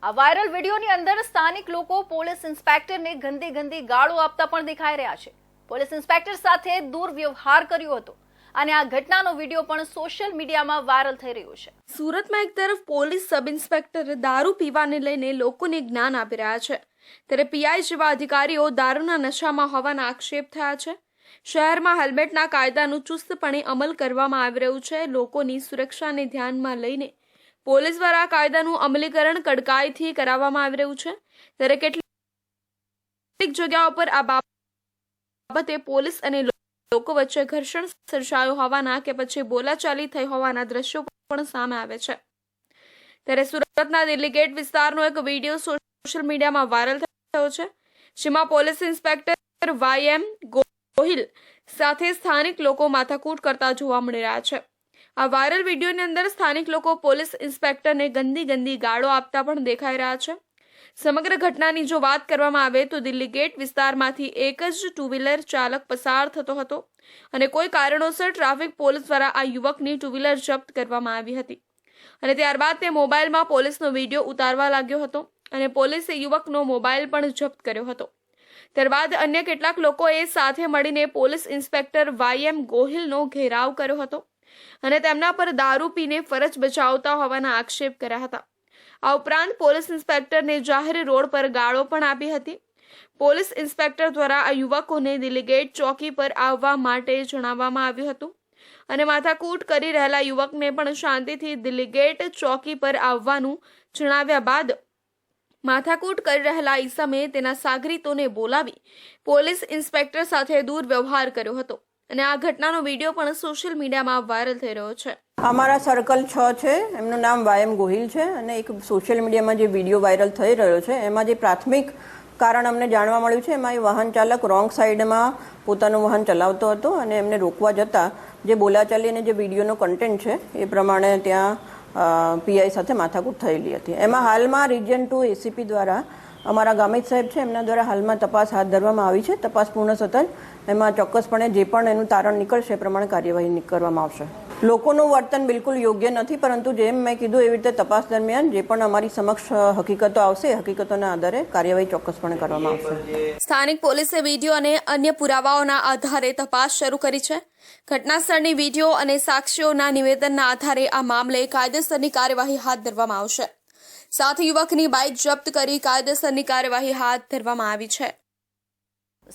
આ વાયરલ વિડીયોની અંદર સ્થાનિક લોકો પોલીસ ઇન્સ્પેક્ટરને ગંદી ગંદી ગાળો આપતા પણ દેખાઈ રહ્યા છે. પોલીસ ઇન્સ્પેક્ટર સાથે દુર્વ્યવહાર કર્યો હતો અને આ ઘટનાનો વિડીયો પણ સોશિયલ મીડિયામાં વાયરલ થઈ રહ્યો છે. સુરતમાં એક તરફ પોલીસ સબ ઇન્સ્પેક્ટર દારૂ પીવાને લઈને લોકોને જ્ઞાન આપી રહ્યા છે, ત્યારે પીઆઈ જેવા અધિકારીઓ દારૂના નશામાં હોવાના આક્ષેપ થયા છે. શહેરમાં હેલ્મેટના કાયદાનું ચુસ્તપણે અમલ કરવામાં આવી રહ્યું છે. લોકોની સુરક્ષાને ધ્યાનમાં લઈને પોલીસ દ્વારા કાયદાનું અમલીકરણ કડકાઈથી કરાવવામાં આવી રહ્યું છે, ત્યારે કેટલીક જગ્યાઓ પર આ બાબતે પોલીસ અને લોકો વચ્ચે ઘર્ષણ સર્જાયું હોવાના કે પછી બોલાચાલી થઈ હોવાના દ્રશ્યો પણ સામે આવે છે. ત્યારે સુરતના દિલ્હી ગેટ વિસ્તારનો એક વિડીયો સોશિયલ મીડિયામાં વાયરલ થયો છે, જેમાં પોલીસ ઇન્સ્પેક્ટર YM ગોહિલ સાથે સ્થાનિક લોકો માથાકૂટ કરતા જોવા મળી રહ્યા છે. આ વાયરલ વિડીયોની અંદર સ્થાનિક લોકો પોલીસ ઇન્સ્પેક્ટરને ગંદી ગાળો આપતા પણ દેખાઈ રહ્યા છે. સમગ્ર ઘટનાની જો વાત કરવામાં આવે તો દિલ્હી ગેટ વિસ્તારમાંથી એક જ ટુ વ્હીલર ચાલક પસાર થતો હતો અને કોઈ કારણોસર ટ્રાફિક પોલીસ દ્વારા આ યુવકની ટુ વ્હીલર જપ્ત કરવામાં આવી હતી અને ત્યારબાદ તે મોબાઈલમાં પોલીસનો વિડીયો ઉતારવા લાગ્યો હતો અને પોલીસે યુવકનો મોબાઈલ પણ જપ્ત કર્યો હતો. ત્યારબાદ અન્ય કેટલાક લોકોએ સાથે મળીને પોલીસ ઇન્સ્પેક્ટર YM ગોહિલનો ઘેરાવ કર્યો હતો અને તેમના પર દારૂ પીને ફરજ બજાવતા હોવાના આક્ષેપ કર્યા હતા. આ ઉપરાંત પોલીસ ઇન્સ્પેક્ટરને જાહેર રોડ પર ગાળો પણ આપી હતી. પોલીસ ઇન્સ્પેક્ટર દ્વારા આ યુવકોને દિલ્હી ગેટ ચોકી પર આવવા માટે જણાવવામાં આવ્યું હતું અને માથાકૂટ કરી રહેલા યુવકને પણ શાંતિથી દિલ્હી ગેટ ચોકી પર આવવાનું જણાવ્યા બાદ માથાકૂટ કરી રહેલા ઈસમે તેના સાગરીતોને બોલાવી પોલીસ ઇન્સ્પેક્ટર સાથે દુર્વ્યવહાર કર્યો હતો અને આ ઘટનાનો વિડીયો પણ સોશિયલ મીડિયામાં વાયરલ થઈ રહ્યો છે. અમારા સર્કલ 6 છે, એમનું નામ YM ગોહિલ છે અને એક સોશિયલ મીડિયામાં જે વિડીયો વાયરલ થઈ રહ્યો છે એમાં જે પ્રાથમિક કારણ અમને જાણવા મળ્યું છે એમાં એ વાહન ચાલક રોંગ સાઈડમાં પોતાનું વાહન ચલાવતો હતો અને એમને રોકવા જતાં જે બોલાચાલી અને જે વિડીયોનો કન્ટેન્ટ છે એ પ્રમાણે ત્યાં પીઆઈ સાથે માથાકૂટ થયેલી હતી. એમાં હાલમાં રિજિયન 2 ACP દ્વારા અમારા ગામિત સાહેબ છે એમના દ્વારા હાલમાં તપાસ હાથ ધરવામાં આવી છે. તપાસ પૂર્ણ થતાં એમાં ચોક્કસપણે જે પણ એનું તારણ નીકળશે એ પ્રમાણે કાર્યવાહી કરવામાં આવશે. લોકોનું વર્તન બિલકુલ યોગ્ય નથી, પરંતુ જેમ મેં કીધું એવી રીતે તપાસ દરમિયાન જે પણ અમારી સમક્ષ હકીકતો આવશે હકીકતોના આધારે કાર્યવાહી ચોક્કસપણે કરવામાં આવશે. સ્થાનિક પોલીસે વિડીયો અને અન્ય પુરાવાઓના આધારે તપાસ શરૂ કરી છે. ઘટના સ્થળની વિડીયો અને સાક્ષીઓના નિવેદનના આધારે આ મામલે કાયદેસરની કાર્યવાહી હાથ ધરવામાં આવશે. સાથે યુવકની બાઇક જપ્ત કરી કાયદેસરની કાર્યવાહી હાથ ધરવામાં આવી છે.